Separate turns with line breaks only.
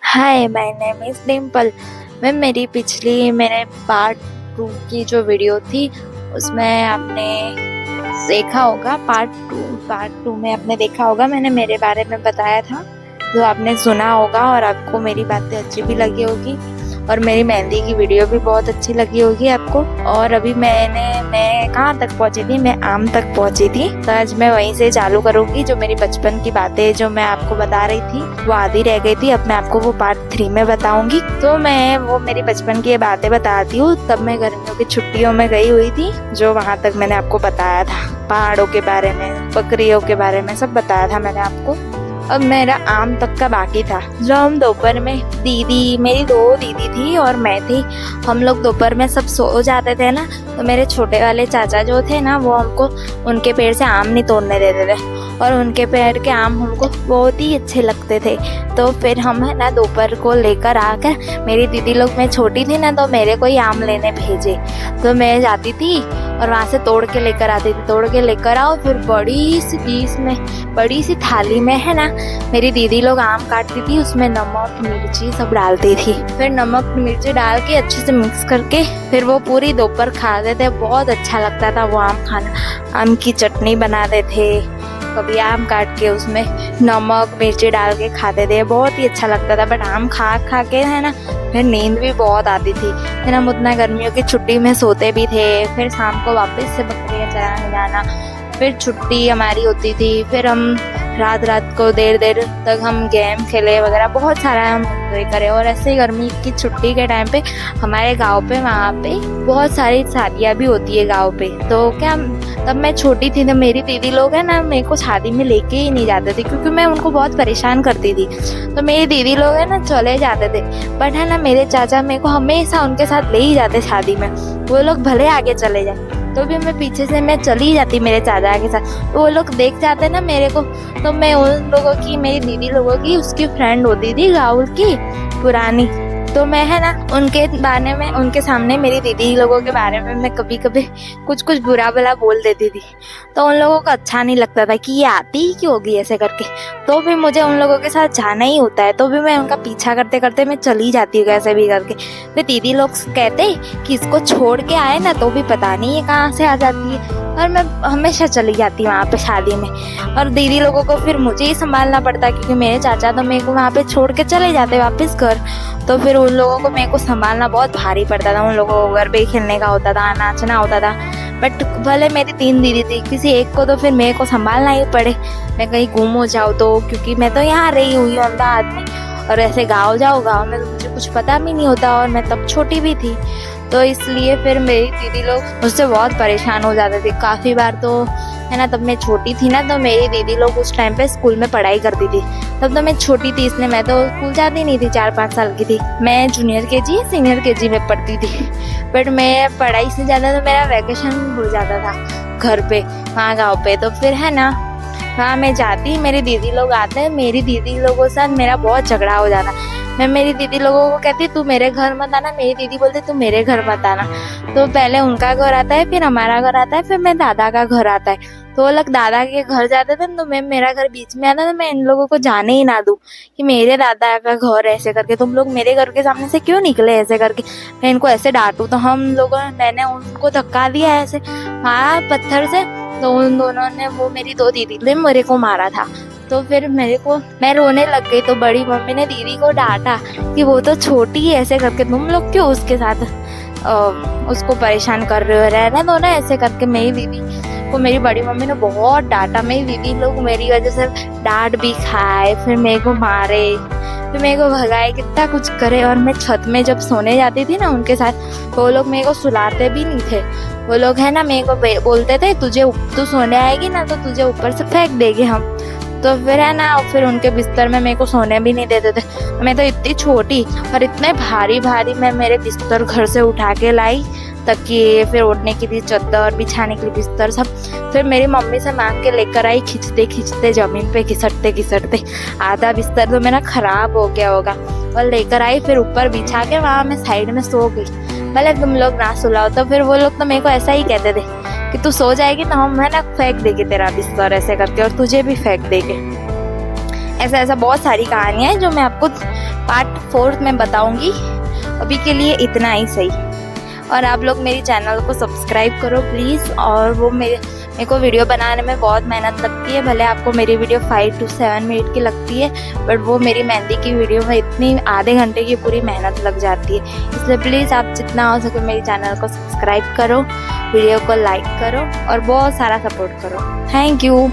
Hi, my name is Dimple. मैं मेरे part 2 की जो वीडियो थी उसमें आपने देखा होगा। पार्ट टू में आपने देखा होगा, मैंने मेरे बारे में बताया था, जो आपने सुना होगा और आपको मेरी बातें अच्छी भी लगी होगी और मेरी मेहंदी की वीडियो भी बहुत अच्छी लगी होगी आपको। और अभी मैं कहाँ तक पहुँची थी, मैं आम तक पहुँची थी, तो आज मैं वहीं से चालू करूँगी। जो मेरी बचपन की बातें जो मैं आपको बता रही थी वो आधी रह गई थी, अब मैं आपको वो पार्ट 3 में बताऊंगी। तो मैं वो मेरी बचपन की बातें बताती हूँ। तब मैं गर्मियों की छुट्टियों में गई हुई थी, जो वहाँ तक मैंने आपको बताया था, पहाड़ों के बारे में, बकरियों के बारे में सब बताया था मैंने आपको। अब मेरा आम तक का बाकी था। जो हम दोपहर में मेरी 2 दीदी थी और मैं थी, हम लोग दोपहर में सब सो जाते थे ना, तो मेरे छोटे वाले चाचा जो थे ना, वो हमको उनके पेड़ से आम नहीं तोड़ने देते थे और उनके पेड़ के आम हमको बहुत ही अच्छे लगते थे। तो फिर हम है ना दोपहर को लेकर आकर, मेरी दीदी लोग, मैं छोटी थी ना, तो मेरे को ही आम लेने भेजे, तो मैं जाती थी और वहाँ से तोड़ के लेकर आती थी। तोड़ के लेकर आओ, फिर बड़ी सी थाली में है ना, मेरी दीदी लोग आम काटती थी, उसमें नमक मिर्ची सब डालती थी। फिर नमक मिर्ची डाल के अच्छे से मिक्स करके फिर वो पूरी दोपहर खाते थे। बहुत अच्छा लगता था वो आम खाना। आम की चटनी बनाते थे, कभी आम काट के उसमें नमक मिर्ची डाल के खाते थे, बहुत ही अच्छा लगता था। बट आम खा खा के है ना, फिर नींद भी बहुत आती थी। फिर हम उतना गर्मियों की छुट्टी में सोते भी थे। फिर शाम को वापस से बकरियाँ चराने जाना, फिर छुट्टी हमारी होती थी। फिर हम रात को देर तक हम गेम खेले वगैरह, बहुत सारा हम एंजॉय करे। और ऐसे ही गर्मी की छुट्टी के टाइम पे हमारे गांव पे, वहाँ पे बहुत सारी शादियाँ भी होती है गांव पे। तो क्या, तब मैं छोटी थी, तो मेरी दीदी लोग है ना, मेरे को शादी में लेके ही नहीं जाते थे, क्योंकि मैं उनको बहुत परेशान करती थी। तो मेरी दीदी लोग है ना चले जाते थे, बट है ना मेरे चाचा मेरे को हमेशा उनके साथ ले ही जाते शादी में। वो लोग भले आगे चले जाए तो भी मैं पीछे से मैं चली जाती मेरे चाचा के साथ। तो वो लोग देख जाते ना मेरे को, तो मैं उन लोगों की, मेरी दीदी लोगों की, उसकी फ्रेंड होती थी गाँव की पुरानी, तो मैं है ना उनके बारे में, उनके सामने मेरी दीदी लोगों के बारे में मैं कभी कभी कुछ बुरा भला बोल देती थी। तो उन लोगों को अच्छा नहीं लगता था कि ये आती ही क्यों होगी ऐसे करके। तो भी मुझे उन लोगों के साथ जाना ही होता है, तो भी मैं उनका पीछा करते करते मैं चली जाती हूँ कैसे भी करके। फिर दीदी लोग कहते कि इसको छोड़ के आए ना, तो भी पता नहीं ये कहाँ से आ जाती है, और मैं हमेशा चली जाती वहाँ पे शादी में। और दीदी लोगों को फिर मुझे ही संभालना पड़ता, क्योंकि मेरे चाचा तो मेरे को वहाँ पे छोड़ के चले जाते वापस घर। तो फिर उन लोगों को मेरे को संभालना बहुत भारी पड़ता था। उन लोगों को घर पे ही खेलने का होता था, नाचना होता था। बट भले मेरी 3 दीदी थी, किसी एक को तो फिर मेरे को संभालना ही पड़े। मैं कहीं गुम हो जाऊँ तो, क्योंकि मैं तो यहाँ रही हुई हूँ अहमदाबाद में, और ऐसे गाँव में तो मुझे कुछ पता भी नहीं होता, और मैं तब छोटी भी थी। तो इसलिए फिर मेरी दीदी लोग मुझसे बहुत परेशान हो जाते थे काफ़ी बार। तो है ना, तब मैं छोटी थी ना, तो मेरी दीदी लोग उस टाइम पे स्कूल में पढ़ाई करती थी। तब तो मैं छोटी थी, इसलिए मैं तो स्कूल जाती नहीं थी, 4-5 साल की थी। मैं जूनियर केजी सीनियर केजी में पढ़ती थी। बट मैं पढ़ाई से ज़्यादा तो मेरा वैकेशन हो जाता था घर पे, वहाँ गाँव पे। तो फिर है ना, वहाँ मैं जाती, मेरी दीदी लोग आते हैं, मेरी दीदी लोगों के साथ मेरा बहुत झगड़ा हो जाता। मैं मेरी दीदी लोगों को कहती तू मेरे घर मत आना, मेरी दीदी बोलती तू मेरे घर मत आना। तो पहले उनका घर आता है, फिर हमारा घर आता है, फिर मेरे दादा का घर आता है। तो वो लोग दादा के घर जाते थे, तो मैं, मेरा घर बीच में आता था। मैं इन लोगों को जाने ही ना दूँ कि मेरे दादा का घर ऐसे करके, तुम लोग मेरे घर के सामने से क्यों निकले ऐसे करके, मैं इनको ऐसे डांटूँ। तो मैंने उनको धक्का दिया ऐसे, हाँ, पत्थर से। तो उन दोनों ने, वो मेरी 2 दीदी ने मेरे को मारा था। तो फिर मैं रोने लग गई। तो बड़ी मम्मी ने दीदी को डांटा कि वो तो छोटी है, ऐसे करके तुम लोग क्यों उसके साथ उसको परेशान कर रहे हो, रहने दो ना ऐसे करके। मेरी दीदी को मेरी बड़ी मम्मी ने बहुत डांटा। मेरी दीदी लोग मेरी वजह से डांट भी खाए, फिर मेरे को मारे, फिर मेरे को भगाए, कितना कुछ करे। और मैं छत में जब सोने जाती थी ना उनके साथ, तो वो लोग मेरे को सुलाते भी नहीं थे। वो लोग है ना मेरे को बोलते थे तू सोने आएगी ना, तो तुझे ऊपर से फेंक देंगे हम। तो फिर है ना, फिर उनके बिस्तर में मेरे को सोने भी नहीं देते थे। मैं तो इतनी छोटी और इतने भारी मैं मेरे बिस्तर घर से उठा के लाई, तकिए, फिर ओढ़ने के लिए चादर, बिछाने के लिए बिस्तर सब। फिर मेरी मम्मी से मांग के लेकर आई, खींचते जमीन पे घिसटते आधा बिस्तर तो मेरा खराब हो गया होगा, और लेकर आई, फिर ऊपर बिछा के वहाँ मैं साइड में सो गई। भले तुम लोग ना सुलाओ। तो फिर वो लोग तो मेरे को ऐसा ही कहते थे कि तू सो जाएगी तो हम है ना फेंक देंगे तेरा बिस्तर ऐसे करके, और तुझे भी फेंक देंगे। ऐसा बहुत सारी कहानियां हैं जो मैं आपको पार्ट 4 में बताऊंगी। अभी के लिए इतना ही सही। और आप लोग मेरी चैनल को सब्सक्राइब करो प्लीज़। और वो मेरे को वीडियो बनाने में बहुत मेहनत लगती है। भले आपको मेरी वीडियो 5 to 7 मिनट की लगती है, बट वो मेरी मेहंदी की वीडियो में इतनी आधे घंटे की पूरी मेहनत लग जाती है। इसलिए प्लीज़ आप जितना हो सके मेरी चैनल को सब्सक्राइब करो, वीडियो को लाइक करो और बहुत सारा सपोर्ट करो। Thank you.